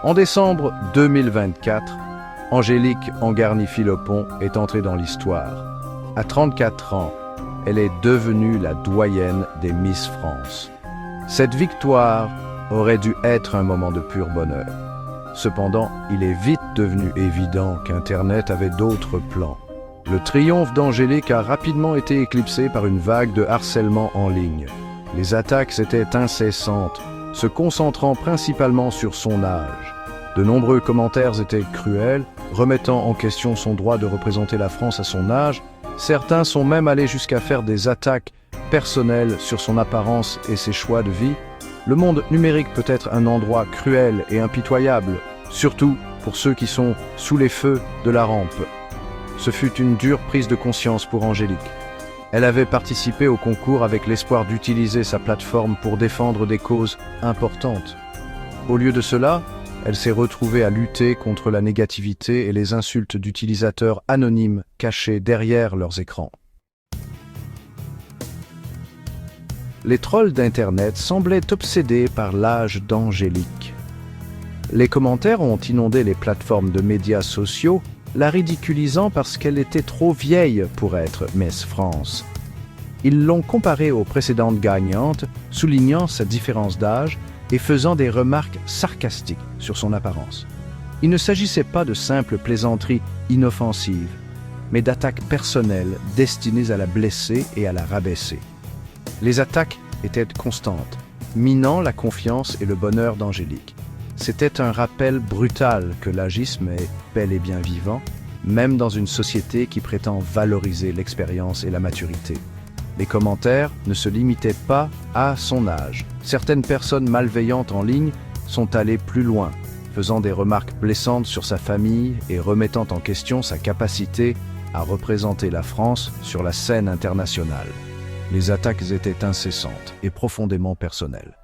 En décembre 2024, Angélique Angarny-Philopon est entrée dans l'histoire. À 34 ans, elle est devenue la doyenne des Miss France. Cette victoire aurait dû être un moment de pur bonheur. Cependant, il est vite devenu évident qu'Internet avait d'autres plans. Le triomphe d'Angélique a rapidement été éclipsé par une vague de harcèlement en ligne. Les attaques étaient incessantes, se concentrant principalement sur son âge. De nombreux commentaires étaient cruels, remettant en question son droit de représenter la France à son âge. Certains sont même allés jusqu'à faire des attaques personnelles sur son apparence et ses choix de vie. Le monde numérique peut être un endroit cruel et impitoyable, surtout pour ceux qui sont sous les feux de la rampe. Ce fut une dure prise de conscience pour Angélique. Elle avait participé au concours avec l'espoir d'utiliser sa plateforme pour défendre des causes importantes. Au lieu de cela, elle s'est retrouvée à lutter contre la négativité et les insultes d'utilisateurs anonymes cachés derrière leurs écrans. Les trolls d'Internet semblaient obsédés par l'âge d'Angélique. Les commentaires ont inondé les plateformes de médias sociaux, la ridiculisant parce qu'elle était trop vieille pour être Miss France. Ils l'ont comparée aux précédentes gagnantes, soulignant sa différence d'âge et faisant des remarques sarcastiques sur son apparence. Il ne s'agissait pas de simples plaisanteries inoffensives, mais d'attaques personnelles destinées à la blesser et à la rabaisser. Les attaques étaient constantes, minant la confiance et le bonheur d'Angélique. C'était un rappel brutal que l'agisme est bel et bien vivant, même dans une société qui prétend valoriser l'expérience et la maturité. Les commentaires ne se limitaient pas à son âge. Certaines personnes malveillantes en ligne sont allées plus loin, faisant des remarques blessantes sur sa famille et remettant en question sa capacité à représenter la France sur la scène internationale. Les attaques étaient incessantes et profondément personnelles.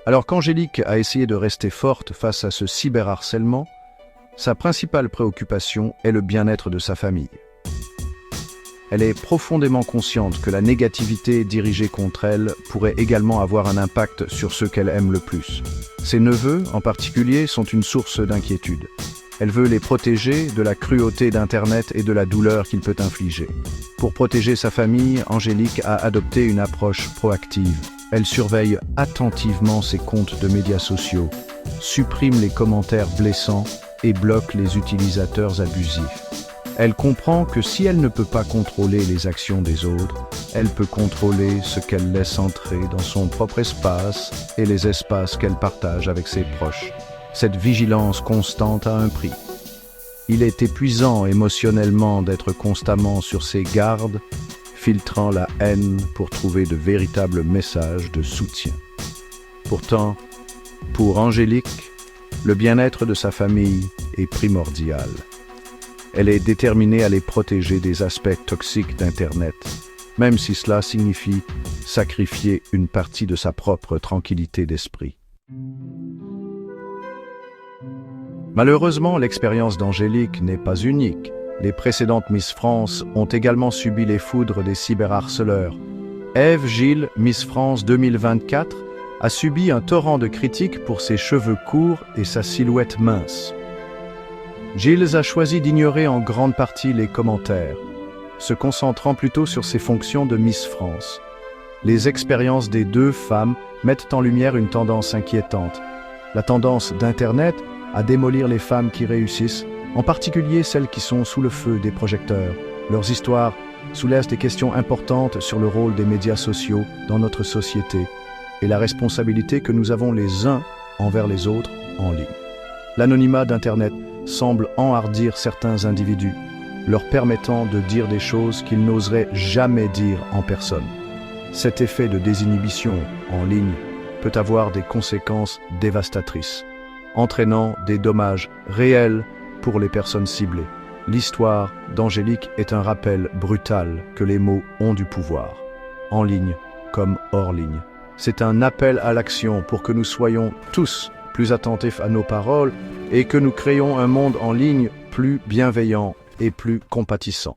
Alors qu'Angélique a essayé de rester forte face à ce cyberharcèlement, sa principale préoccupation est le bien-être de sa famille. Elle est profondément consciente que la négativité dirigée contre elle pourrait également avoir un impact sur ceux qu'elle aime le plus. Ses neveux, en particulier, sont une source d'inquiétude. Elle veut les protéger de la cruauté d'Internet et de la douleur qu'il peut infliger. Pour protéger sa famille, Angélique a adopté une approche proactive. Elle surveille attentivement ses comptes de médias sociaux, supprime les commentaires blessants et bloque les utilisateurs abusifs. Elle comprend que si elle ne peut pas contrôler les actions des autres, elle peut contrôler ce qu'elle laisse entrer dans son propre espace et les espaces qu'elle partage avec ses proches. Cette vigilance constante a un prix. Il est épuisant émotionnellement d'être constamment sur ses gardes, filtrant la haine pour trouver de véritables messages de soutien. Pourtant, pour Angélique, le bien-être de sa famille est primordial. Elle est déterminée à les protéger des aspects toxiques d'Internet, même si cela signifie sacrifier une partie de sa propre tranquillité d'esprit. Malheureusement, l'expérience d'Angélique n'est pas unique. Les précédentes Miss France ont également subi les foudres des cyberharceleurs. Ève Gilles, Miss France 2024, a subi un torrent de critiques pour ses cheveux courts et sa silhouette mince. Gilles a choisi d'ignorer en grande partie les commentaires, se concentrant plutôt sur ses fonctions de Miss France. Les expériences des deux femmes mettent en lumière une tendance inquiétante. La tendance d'Internet à démolir les femmes qui réussissent, en particulier celles qui sont sous le feu des projecteurs. Leurs histoires soulèvent des questions importantes sur le rôle des médias sociaux dans notre société et la responsabilité que nous avons les uns envers les autres en ligne. L'anonymat d'Internet semble enhardir certains individus, leur permettant de dire des choses qu'ils n'oseraient jamais dire en personne. Cet effet de désinhibition en ligne peut avoir des conséquences dévastatrices, entraînant des dommages réels pour les personnes ciblées. L'histoire d'Angélique est un rappel brutal que les mots ont du pouvoir, en ligne comme hors ligne. C'est un appel à l'action pour que nous soyons tous plus attentifs à nos paroles et que nous créions un monde en ligne plus bienveillant et plus compatissant.